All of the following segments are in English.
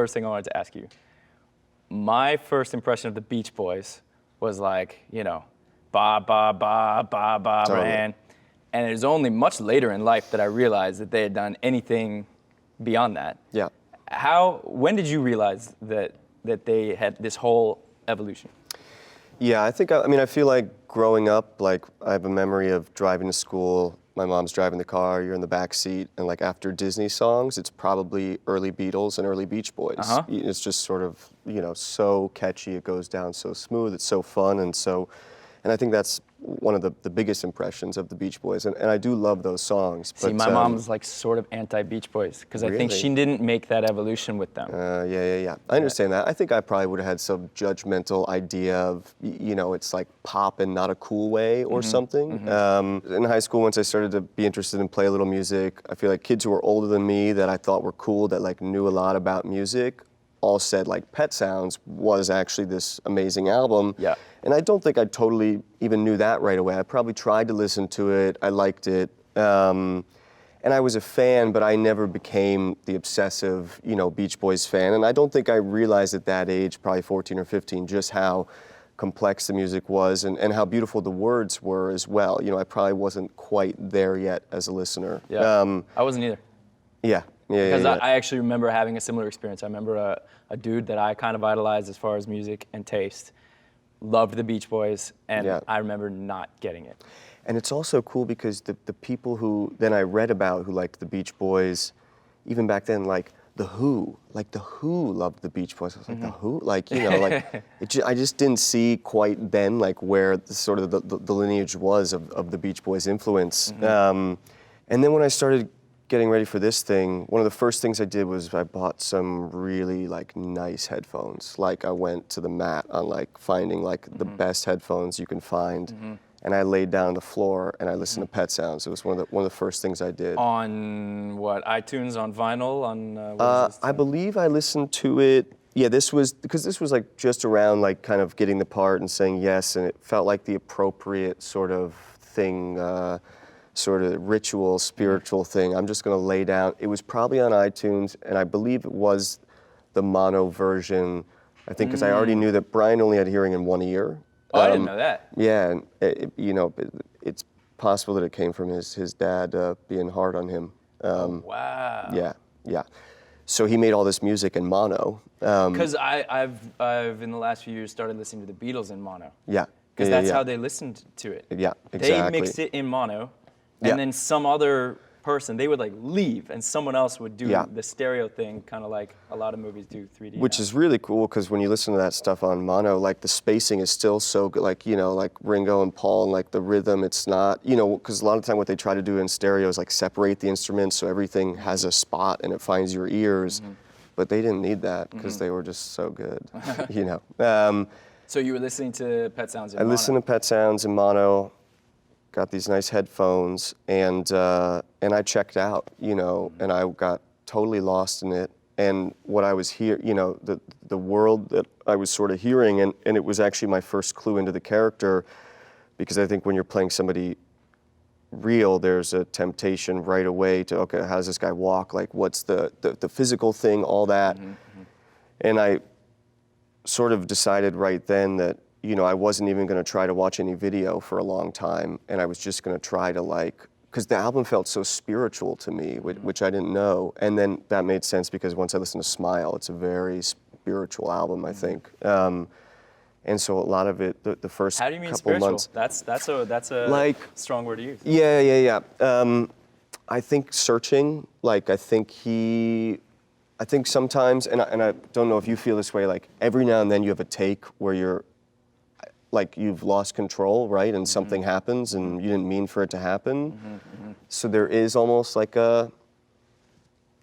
first thing I wanted to ask you. My first impression of the Beach Boys was like, you know, ba, ba, ba, ba, ba, Totally. man. And it was only much later in life that I realized that they had done anything beyond that. Yeah. When did you realize that they had this whole evolution? Yeah, I think, I mean, I feel like growing up, like, I have a memory of driving to school, my mom's driving the car, you're in the back seat, and like after Disney songs, it's probably early Beatles and early Beach Boys. Uh-huh. It's just sort of, you know, so catchy, it goes down so smooth, it's so fun, and I think that's one of the biggest impressions of the Beach Boys, and I do love those songs. See, but, my mom was like sort of anti-Beach Boys, because I think Really? she didn't make that evolution with them. Yeah. I understand that. I think I probably would have had some judgmental idea of, you know, it's like pop in not a cool way or something. In high school, once I started to be interested in play a little music, I feel like kids who were older than me that I thought were cool, that like knew a lot about music, all said like Pet Sounds was actually this amazing album. Yeah. And I don't think I totally even knew that right away. I probably tried to listen to it, I liked it. And I was a fan, but I never became the obsessive, you know, Beach Boys fan. And I don't think I realized at that age, probably 14 or 15, just how complex the music was and how beautiful the words were as well. You know, I probably wasn't quite there yet as a listener. Yeah, I wasn't either. Yeah. Because I actually remember having a similar experience. I remember a dude that I kind of idolized as far as music and taste, loved the Beach Boys, and I remember not getting it. And it's also cool because the people who then I read about who liked the Beach Boys, even back then, like The Who loved the Beach Boys. I was like, The Who? Like, you know, like, I just didn't see quite then, like, where sort of the lineage was of the Beach Boys' influence. And then when I started getting ready for this thing, one of the first things I did was I bought some really like nice headphones. Like I went to the mat on like finding like the best headphones you can find, and I laid down on the floor and I listened to Pet Sounds. It was one of the first things I did. On what, iTunes, on vinyl, on what is this? I believe I listened to it. Yeah, this was like just around like kind of getting the part and saying yes, and it felt like the appropriate sort of thing. Sort of ritual, spiritual thing. I'm just gonna lay down. It was probably on iTunes, and I believe it was the mono version, I think, because I already knew that Brian only had hearing in one ear. Oh, I didn't know that. Yeah, and you know, it's possible that it came from his dad being hard on him. Wow. Yeah. So he made all this music in mono. Because I've in the last few years started listening to the Beatles in mono. Yeah. Because that's how they listened to it. Yeah, exactly. They mixed it in mono, and then some other person, they would like leave, and someone else would do the stereo thing, kind of like a lot of movies do 3D. Which is really cool, because when you listen to that stuff on mono, like the spacing is still so good, like, you know, like Ringo and Paul, and like the rhythm, it's not, you know, because a lot of the time what they try to do in stereo is like separate the instruments so everything has a spot and it finds your ears, but they didn't need that because they were just so good, you know. So you were listening to Pet Sounds in mono? I listened to Pet Sounds in mono, got these nice headphones, and I checked out, you know, and I got totally lost in it. And what I was hearing, you know, the world that I was sort of hearing, and it was actually my first clue into the character, because I think when you're playing somebody real, there's a temptation right away to, okay, how does this guy walk? Like, what's the physical thing, all that. And I sort of decided right then that, you know, I wasn't even going to try to watch any video for a long time, and I was just going to try to, like, because the album felt so spiritual to me, which I didn't know, and then that made sense because once I listened to Smile, it's a very spiritual album, I think, and so a lot of it, the first How do you mean couple spiritual? months. That's a like, strong word to use. Yeah. I think searching, like, I think sometimes, and I don't know if you feel this way, like every now and then you have a take where you're, like, you've lost control, right? And something happens and you didn't mean for it to happen. So there is almost like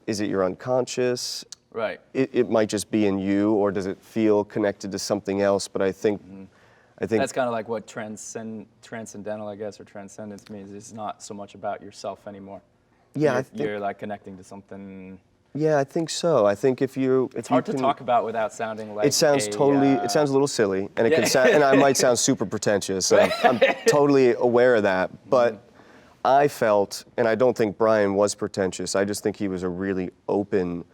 is it your unconscious? Right. It might just be in you, or does it feel connected to something else? But I think that's kind of like what transcendental, I guess, or transcendence means. It's not so much about yourself anymore. Yeah, you're like connecting to something. Yeah, I think so. I think if you... It's hard to talk about without sounding like it sounds a little silly, and it can sound, and I might sound super pretentious, so I'm totally aware of that, but I felt, and I don't think Brian was pretentious, I just think he was a really open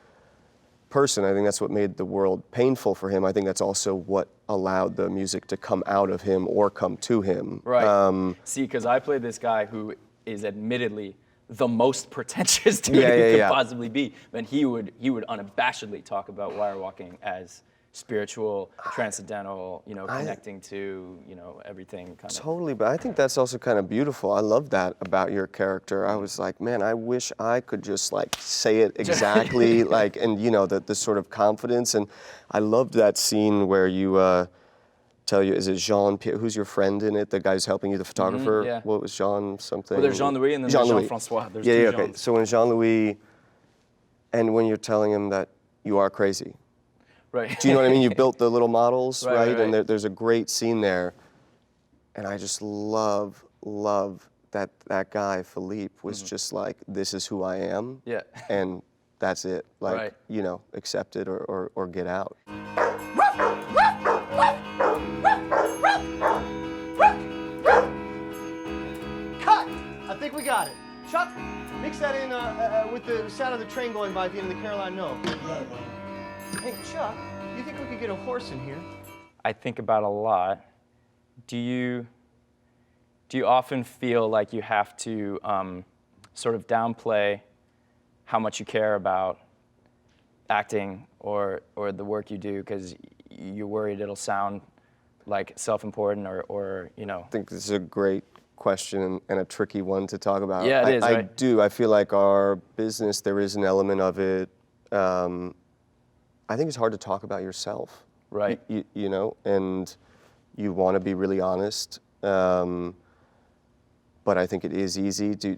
person. I think that's what made the world painful for him. I think that's also what allowed the music to come out of him or come to him. Right. See, because I played this guy who is admittedly the most pretentious dude Yeah, he yeah, could yeah. possibly be. And he would unabashedly talk about wire walking as spiritual, transcendental, connecting to, everything kind of. Totally, but I think that's also kind of beautiful. I love that about your character. I was like, man, I wish I could just like say it exactly, like, and the sort of confidence. And I loved that scene where you tell you, is it Jean-Pierre, who's your friend in it, the guy who's helping you, the photographer? Yeah. What was Jean something? Well, there's Jean-Louis and then there's Jean-Francois. There's two okay. Jeans. So when Jean-Louis, and when you're telling him that you are crazy. Right. Do you know what I mean? You built the little models, right? Right. And there's a great scene there. And I just love that guy, Philippe, was just like, this is who I am. Yeah. And that's it. Like, Right. Accept it or get out. Cut! I think we got it. Chuck, mix that in with the sound of the train going by at the end of the Caroline No. Hey, Chuck, you think we could get a horse in here? I think about a lot. Do you often feel like you have to sort of downplay how much you care about acting or the work you do because you're worried it'll sound like self-important or I think this is a great question and a tricky one to talk about. Yeah, it is, I right? do. I feel like our business, there is an element of it. I think it's hard to talk about yourself. Right. And you want to be really honest. But I think it is easy to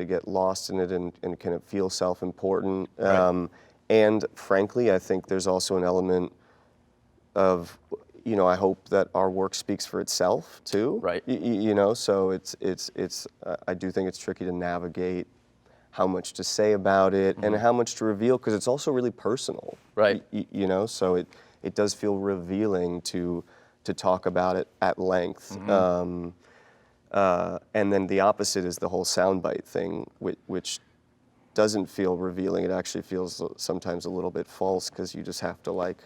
get lost in it and kind of feel self-important. Right. And frankly, I think there's also an element of, I hope that our work speaks for itself too. Right. So it's I do think it's tricky to navigate how much to say about it and how much to reveal because it's also really personal. Right. So it does feel revealing to talk about it at length. And then the opposite is the whole soundbite thing, which doesn't feel revealing. It actually feels sometimes a little bit false because you just have to like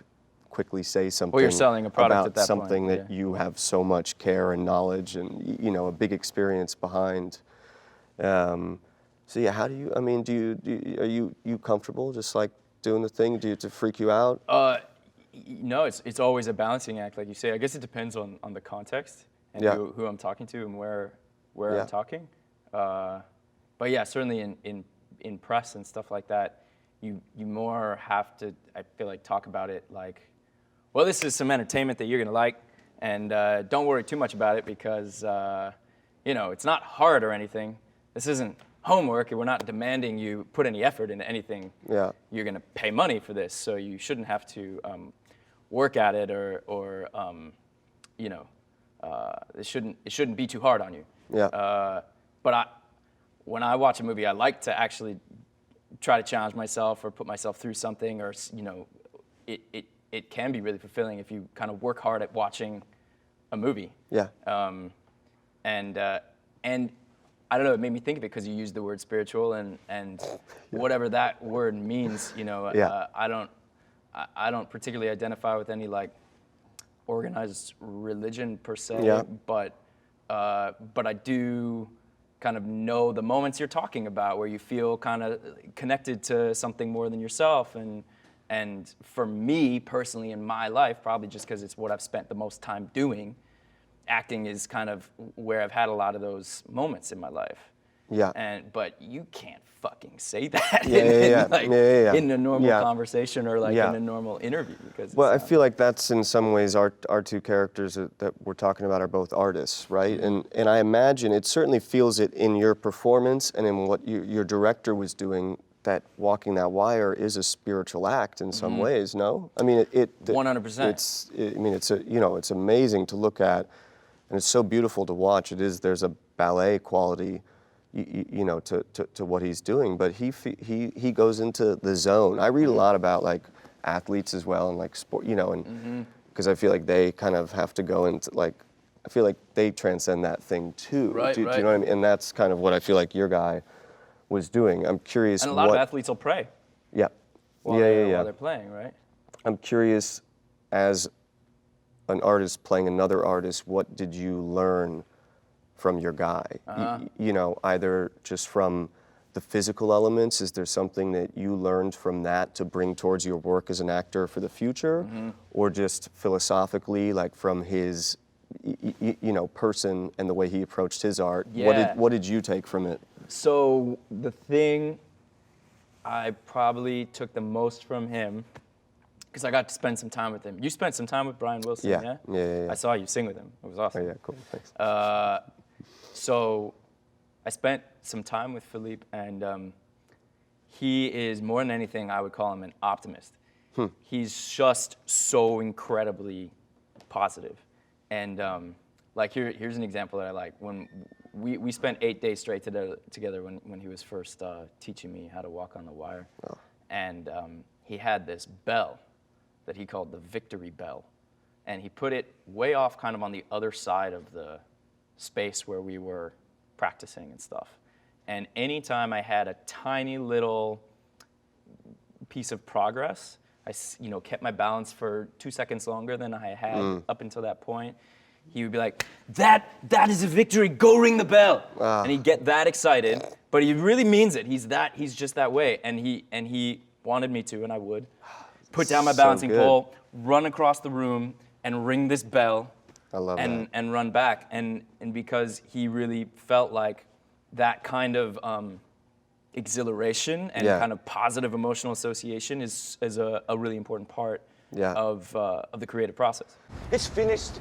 quickly say something you're selling a product about at that something point, that you have so much care and knowledge and a big experience behind. So yeah, how do you? I mean, are you comfortable just like doing the thing? Do it freak you out? No, it's always a balancing act, like you say. I guess it depends on the context and who I'm talking to and where I'm talking. But yeah, certainly in press and stuff like that, you more have to, I feel like, talk about it like, well, this is some entertainment that you're gonna like, and don't worry too much about it because it's not hard or anything. This isn't homework, and we're not demanding you put any effort into anything. Yeah. You're gonna pay money for this, so you shouldn't have to work at it or it shouldn't be too hard on you. Yeah. But when I watch a movie, I like to actually try to challenge myself or put myself through something, or it can be really fulfilling if you kind of work hard at watching a movie. Yeah. And I don't know, it made me think of it because you used the word spiritual and whatever that word means, I don't particularly identify with any like organized religion per se, but I do kind of know the moments you're talking about where you feel kind of connected to something more than yourself. And for me personally in my life, probably just because it's what I've spent the most time doing, acting is kind of where I've had a lot of those moments in my life. Yeah. But you can't fucking say that in a normal conversation or like in a normal interview because. Well, I feel like that's in some ways our two characters that we're talking about are both artists, right? And I imagine it certainly feels it in your performance and in what your director was doing. That walking that wire is a spiritual act in some ways. No, I mean it 100%. It's amazing to look at, and it's so beautiful to watch. There's a ballet quality. To what he's doing, but he goes into the zone. I read a lot about like athletes as well and like sport, and because I feel like they kind of have to go into like, I feel like they transcend that thing too. Right, do you right. know what I mean? And that's kind of what I feel like your guy was doing. I'm curious. And a lot of athletes will pray. Yeah. while they're playing, right? I'm curious, as an artist playing another artist, what did you learn from your guy? You know, either just from the physical elements, is there something that you learned from that to bring towards your work as an actor for the future? Or just philosophically, like from his, you know, person and the way he approached his art? Yeah. What did you take from it? So the thing I probably took the most from him, because I got to spend some time with him. You spent some time with Brian Wilson, yeah? Yeah. I saw you sing with him. It was awesome. Oh, yeah, cool, thanks. So I spent some time with Philippe, and he is, more than anything, I would call him an optimist. He's just so incredibly positive. And like here's an example that I like. When we spent 8 days straight together when he was first teaching me how to walk on the wire. And he had this bell that he called the victory bell. And he put it way off kind of on the other side of the space where we were practicing and stuff. And anytime I had a tiny little piece of progress, I kept my balance for 2 seconds longer than I had up until that point, he would be like, that is a victory, go ring the bell. And he'd get that excited, but he really means it. He's just that way. And he wanted me to, and I would, put down my balancing pole, run across the room, and ring this bell. I love that. And run back. And because he really felt like that kind of exhilaration and kind of positive emotional association is a really important part of the creative process. It's finished.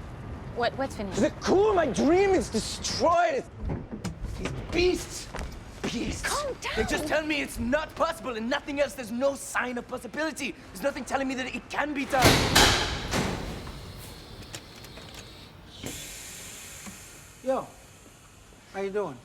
What's finished? The core, my dream is destroyed. These beasts. Calm down. They just tell me it's not possible and nothing else. There's no sign of possibility. There's nothing telling me that it can be done. Yo, how you doing?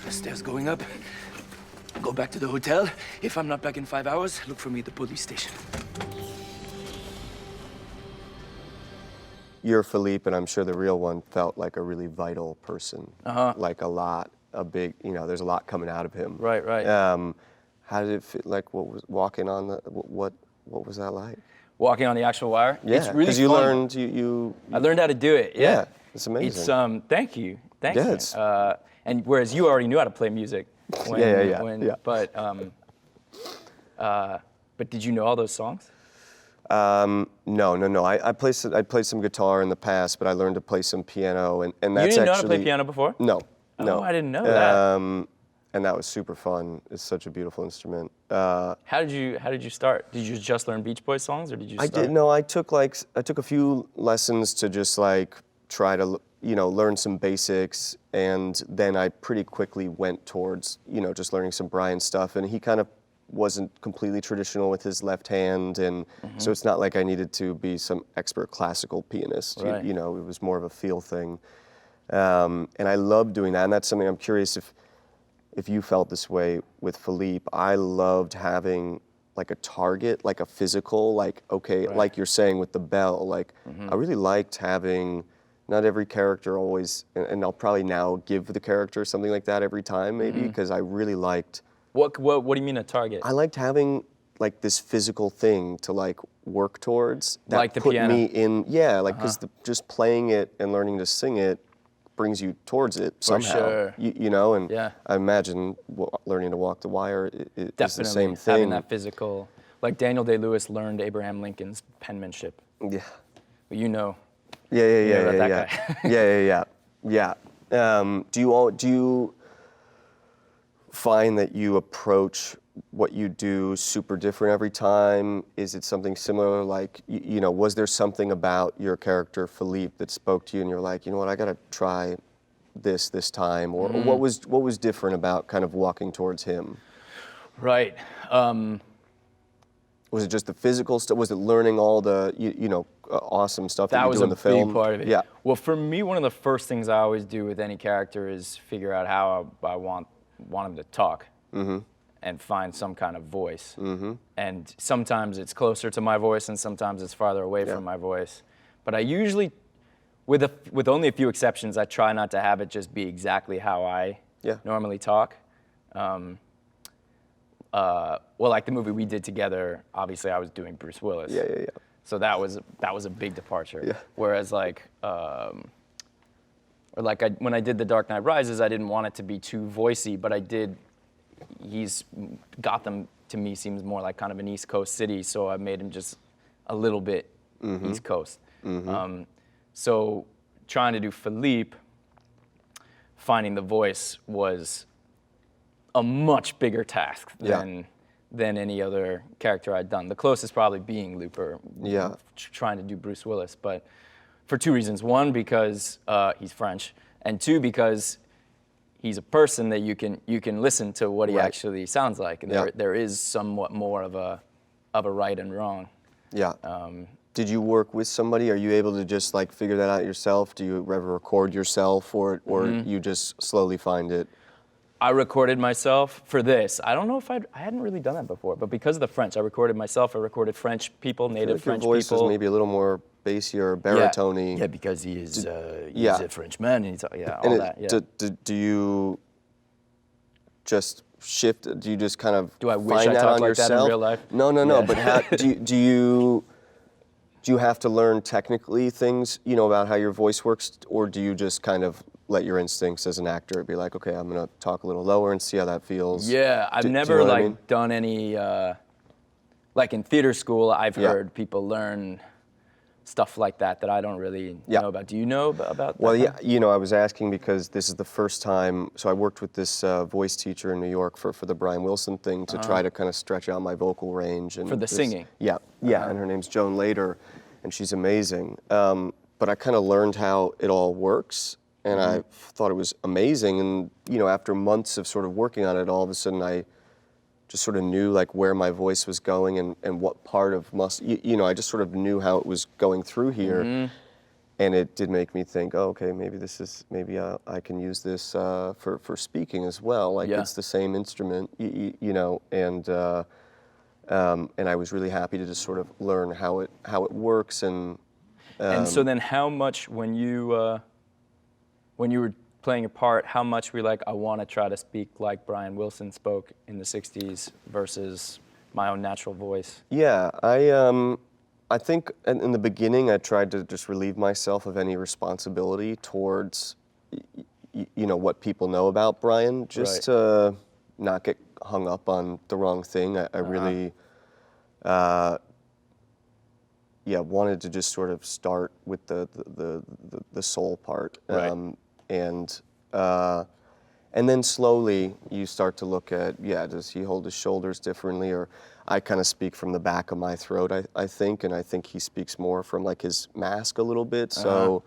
Stairs going up. Go back to the hotel. If I'm not back in 5 hours, look for me at the police station. Your Philippe, and I'm sure the real one, felt like a really vital person. Like a big, there's a lot coming out of him. Right. How did it feel, like, what was walking on the, what was that like? Walking on the actual wire? Yeah, it's really because you fun. learned, I learned how to do it, yeah. It's amazing. It's, thank you. Yeah, and whereas you already knew how to play music. But did you know all those songs? No. I played some guitar in the past, but I learned to play some piano, and that's actually. You didn't know how to play piano before? No. Oh, I didn't know that. And that was super fun. It's such a beautiful instrument. How did you start? Did you just learn Beach Boys songs, or did you? I took a few lessons to just try to learn some basics, and then I pretty quickly went towards just learning some Brian stuff, and he kind of wasn't completely traditional with his left hand, and so it's not like I needed to be some expert classical pianist. Right. It was more of a feel thing, and I love doing that, and that's something I'm curious if you felt this way with Philippe. I loved having like a target, like a physical, like you're saying with the bell, I really liked having. Not every character always, and I'll probably now give the character something like that every time, maybe, because I really liked. What do you mean a target? I liked having this physical thing to work towards. That like the put piano. me in, because just playing it and learning to sing it brings you towards it somehow. For sure. And I imagine learning to walk the wire is Definitely, the same thing. having that physical, like Daniel Day-Lewis learned Abraham Lincoln's penmanship. Yeah. But you know. Yeah. Do you find that you approach what you do super different every time? Is it something similar? Was there something about your character Philippe that spoke to you, and you're like, you know what, I gotta try this time, or what was different about kind of walking towards him? Right. Was it just the physical stuff? Was it learning all the awesome stuff that you do in the film? That was a big part of it. Yeah. Well, for me, one of the first things I always do with any character is figure out how I want him to talk. and find some kind of voice. And sometimes it's closer to my voice, and sometimes it's farther away from my voice. But I usually, with only a few exceptions, I try not to have it just be exactly how I normally talk. Well, like the movie we did together, obviously I was doing Bruce Willis. So that was a big departure. Whereas like, when I did The Dark Knight Rises, I didn't want it to be too voicey, but I did. Gotham to me seems more like kind of an East Coast city, so I made him just a little bit East Coast. So trying to do Philippe, finding the voice was a much bigger task than any other character I'd done. The closest probably being Looper, trying to do Bruce Willis, but for two reasons. One, because he's French, and two, because he's a person that you can listen to what he actually sounds like, and there is somewhat more of a right and wrong. Did you work with somebody? Are you able to just like figure that out yourself? Do you ever record yourself, or you just slowly find it? I recorded myself for this. I don't know if I hadn't really done that before, but because of the French, I recorded myself. I recorded French people, native French people. Your voice is maybe a little more bassy or baritone-y. Yeah, because he is he's a Frenchman, and do you just shift? Do you just kind of do I wish find I that talked on like yourself? that in real life? No. But how, do you have to learn technically things, about how your voice works, or do you just kind of let your instincts as an actor be like, okay, I'm gonna talk a little lower and see how that feels? Yeah, I've never done any like in theater school. I've heard people learn stuff like that I don't really know about. Do you know about that? Well, I was asking because this is the first time, so I worked with this voice teacher in New York for the Brian Wilson thing to try to kind of stretch out my vocal range. And for the singing? Yeah, and her name's Joan Lader, and she's amazing. But I kind of learned how it all works, and I thought it was amazing. And, after months of sort of working on it, all of a sudden I just sort of knew like where my voice was going and what part of I just sort of knew how it was going through here. And it did make me think, oh, okay, maybe I can use this for speaking as well. Like it's the same instrument, and I was really happy to just sort of learn how it works. And so then how much when you were playing a part, how much were you like, I want to try to speak like Brian Wilson spoke in the 60s versus my own natural voice? Yeah, I think in the beginning I tried to just relieve myself of any responsibility towards, what people know about Brian, just to not get hung up on the wrong thing. I really, wanted to just sort of start with the soul part. And then slowly you start to look at, does he hold his shoulders differently? Or I kind of speak from the back of my throat, I think, and I think he speaks more from like his mask a little bit. So,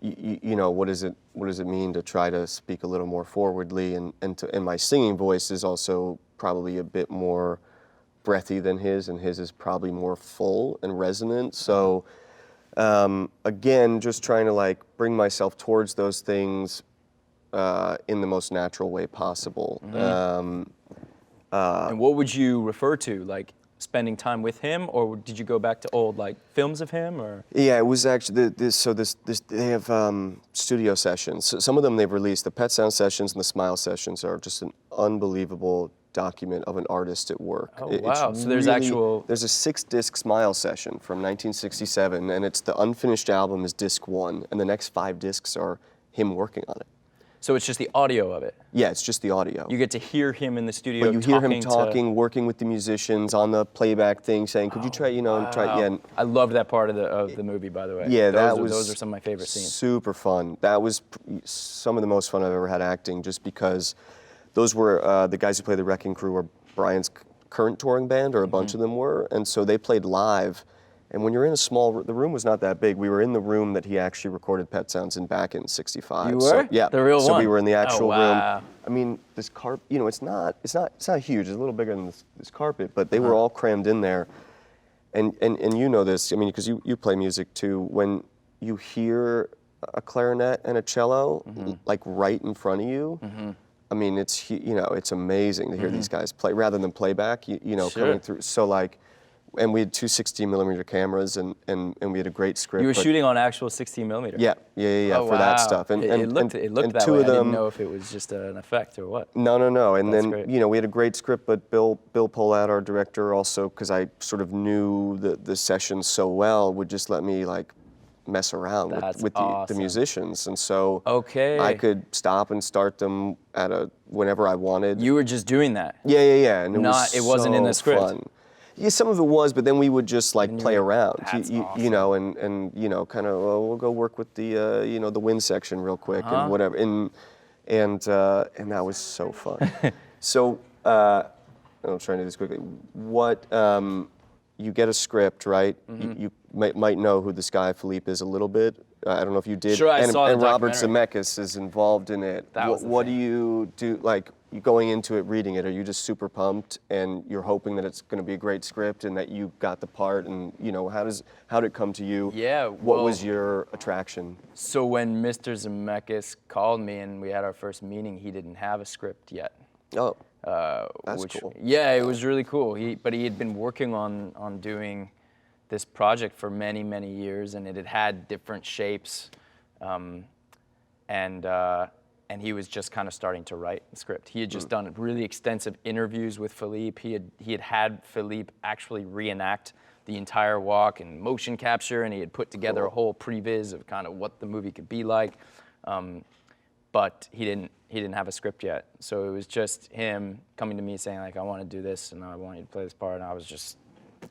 what does it mean to try to speak a little more forwardly? And my singing voice is also probably a bit more breathy than his, and his is probably more full and resonant. So, again, just trying to like bring myself towards those things in the most natural way possible. And what would you refer to, like spending time with him, or did you go back to old like films of him, or? Yeah, it was actually they have studio sessions. So some of them they've released. The Pet Sound sessions and the Smile sessions are just an unbelievable document of an artist at work. Oh, wow. So there's there's a 6-disc Smile session from 1967, and it's the unfinished album is disc 1, and the next 5 discs are him working on it. So it's just the audio of it? Yeah, it's just the audio. You get to hear him in the studio. But you hear him talking, working with the musicians on the playback thing, saying, "Could you try, and I loved that part of the movie, by the way. Yeah, those are some of my favorite scenes. Super fun. That was some of the most fun I've ever had acting, just because those were the guys who play the Wrecking Crew were Brian's current touring band, or a bunch of them were, and so they played live. And when you're in the room was not that big. We were in the room that he actually recorded Pet Sounds in back in '65. You were? So, yeah. The real one? So we were in the actual room. Wow. I mean, this carpet, it's not huge. It's a little bigger than this carpet, but they were all crammed in there. And you know this, I mean, because you play music too. When you hear a clarinet and a cello, like right in front of you, I mean, it's amazing to hear these guys play rather than playback. Sure. Coming through. So like, and we had two 16mm cameras, and we had a great script. You were but- shooting on actual 16mm. Yeah, Oh, for that wow. stuff. And it looked and that two way. of them. I didn't know if it was just an effect or what. No. And That's then great. we had a great script, but Bill Polat, our director, also because I sort of knew the sessions so well, would just let me like mess around That's with the awesome. musicians, and so Okay. I could stop and start them whenever I wanted. You were just doing that. Yeah, and It wasn't in the so script. fun. Yeah, some of it was, but then we would just like play around, That's you awesome. know, and kind of we'll go work with the the wind section real quick and whatever, and that was so fun. So I'm trying to do this quickly. What you get a script, right? You might know who this guy Philippe is a little bit. I don't know if you did. Sure, I saw the and Robert documentary. Zemeckis is involved in it. That was the what do thing. you do? Like you going into it, reading it, are you just super pumped and you're hoping that it's going to be a great script and that you got the part? And how did it come to you? Yeah, What well- was your attraction? So when Mr. Zemeckis called me and we had our first meeting, he didn't have a script yet. Oh, that's cool. Yeah, it was really cool. But he had been working on doing this project for many, many years, and it had had different shapes, and he was just kind of starting to write the script. He had just done really extensive interviews with Philippe. He had Philippe actually reenact the entire walk and motion capture, and he had put together a whole previs of kind of what the movie could be like. But he didn't have a script yet. So it was just him coming to me saying like, I want to do this and I want you to play this part. And I was just,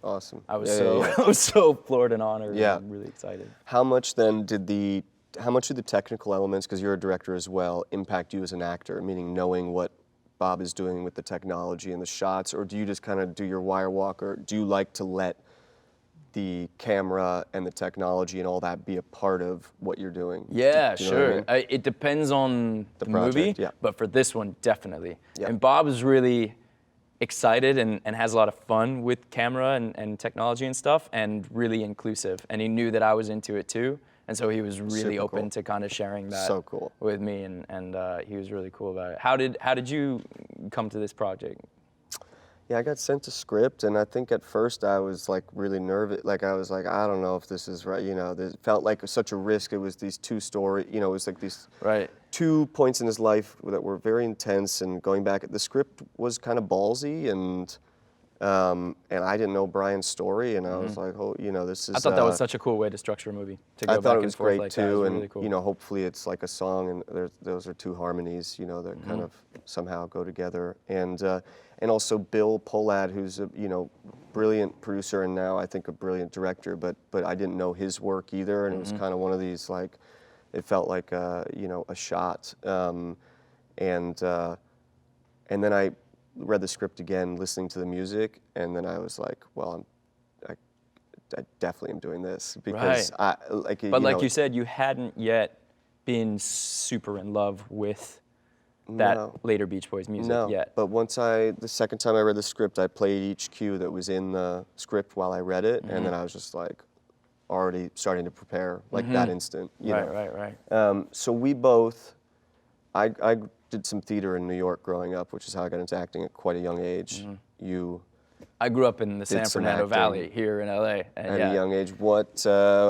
Awesome. I was Yeah. I was so floored and honored Yeah. and really excited. How much then did the technical elements, because you're a director as well, impact you as an actor? Meaning knowing what Bob is doing with the technology and the shots, or do you just kind of do your wire walk, or do you like to let the camera and the technology and all that be a part of what you're doing? Yeah, Do you know what I sure. mean? It depends on the project, movie, yeah. but for this one, definitely. Yeah. And Bob is really excited and has a lot of fun with camera and technology and stuff, and really inclusive. And he knew that I was into it too, and so he was really Super open cool. to kind of sharing that So cool. with me, and he was really cool about it. How did you come to this project? Yeah, I got sent a script, and I think at first I was like really nervous. Like I was like, I don't know if this is right. It felt like such a risk. It was these two story. It was like these Right. 2 points in his life that were very intense. And going back, the script was kind of ballsy, and I didn't know Brian's story, and I was like, oh, this is. I thought that was such a cool way to structure a movie. To go I back thought it and was forth great like too, that. It was and really cool. hopefully it's like a song, and those are two harmonies, that kind of somehow go together. And also Bill Polat, who's a brilliant producer and now I think a brilliant director, but I didn't know his work either, and it was kind of one of these like, it felt like a shot, and then I read the script again, listening to the music, and then I was like, well, I definitely am doing this because Right. But like know, you said, you hadn't yet been super in love with that No. later Beach Boys music No, yet. but the second time I read the script, I played each cue that was in the script while I read it, and then I was just like already starting to prepare like that instant. You know? Right. So we both, I did some theater in New York growing up, which is how I got into acting at quite a young age. You, I grew up in the San some Fernando acting Valley here in LA. And at yeah. a young age,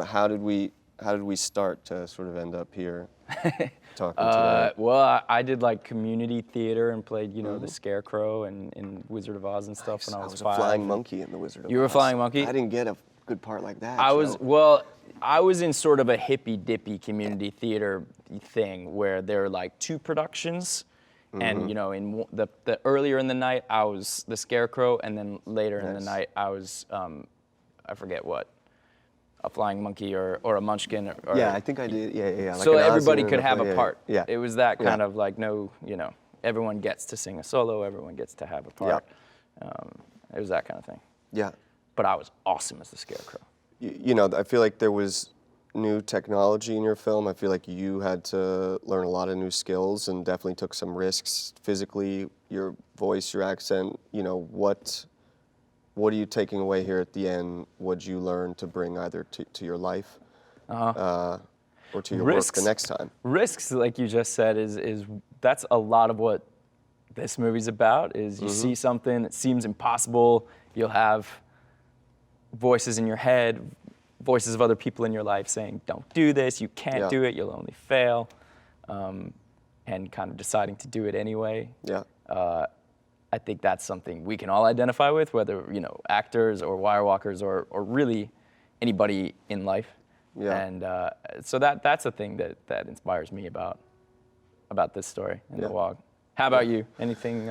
how did we start to sort of end up here talking today? Well, I did like community theater and played, the Scarecrow and in Wizard of Oz and stuff when I was a 5. flying monkey in the Wizard of Oz. You were a flying monkey? I didn't get a good part like that. I was in sort of a hippy-dippy community theater thing where there were like 2 productions, and in the earlier in the night I was the Scarecrow, and then later in the night I was I forget what, a flying monkey or a munchkin. Or, Yeah, I think I did. Yeah. Like so an everybody Ozzy could and have a yeah, part. Yeah. It was that kind Yeah. of like everyone gets to sing a solo, everyone gets to have a part. It was that kind of thing. Yeah. But I was awesome as the Scarecrow. I feel like there was new technology in your film. I feel like you had to learn a lot of new skills and definitely took some risks physically, your voice, your accent. What are you taking away here at the end? What did you learn to bring either to your life or to your work the next time? Risks, like you just said, is that's a lot of what this movie's about. Is you see something that seems impossible, you'll have voices in your head, voices of other people in your life saying, don't do this, you can't do it, you'll only fail, and kind of deciding to do it anyway. Yeah. I think that's something we can all identify with, whether, you know, actors or wire walkers or really anybody in life. Yeah. And so that's a thing that inspires me about this story and the walk. How about you? Anything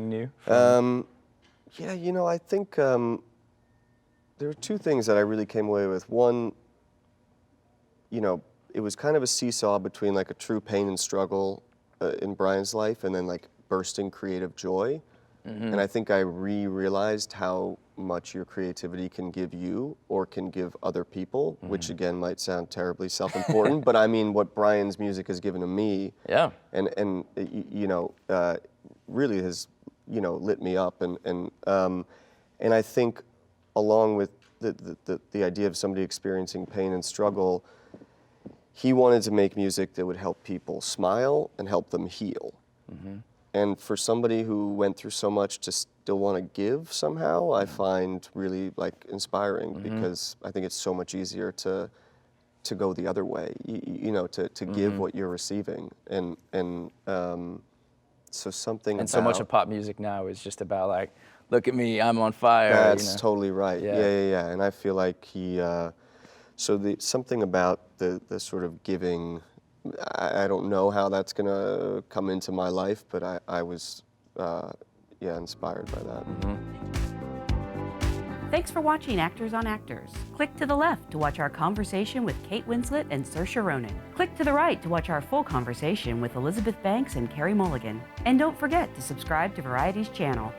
new? Yeah, you know, I think there were two things that I really came away with. One, you know, it was kind of a seesaw between like a true pain and struggle in Brian's life and then like bursting creative joy. And I think I realized how much your creativity can give you or can give other people, which again might sound terribly self-important, but I mean what Brian's music has given to me. Yeah. And you know, really has, you know, lit me up. And I think along with the idea of somebody experiencing pain and struggle, he wanted to make music that would help people smile and help them heal. And for somebody who went through so much to still want to give somehow, I find really like inspiring because I think it's so much easier to go the other way, you know, to give what you're receiving. And so something and so much of pop music now is just about like, look at me, I'm on fire. That's you know? totally right. Yeah. And I feel like he, so something about the sort of giving, I don't know how that's gonna come into my life, but I was, inspired by that. Thanks for watching Actors on Actors. Click to the left to watch our conversation with Kate Winslet and Saoirse Ronan. Click to the right to watch our full conversation with Elizabeth Banks and Carey Mulligan. And don't forget to subscribe to Variety's channel.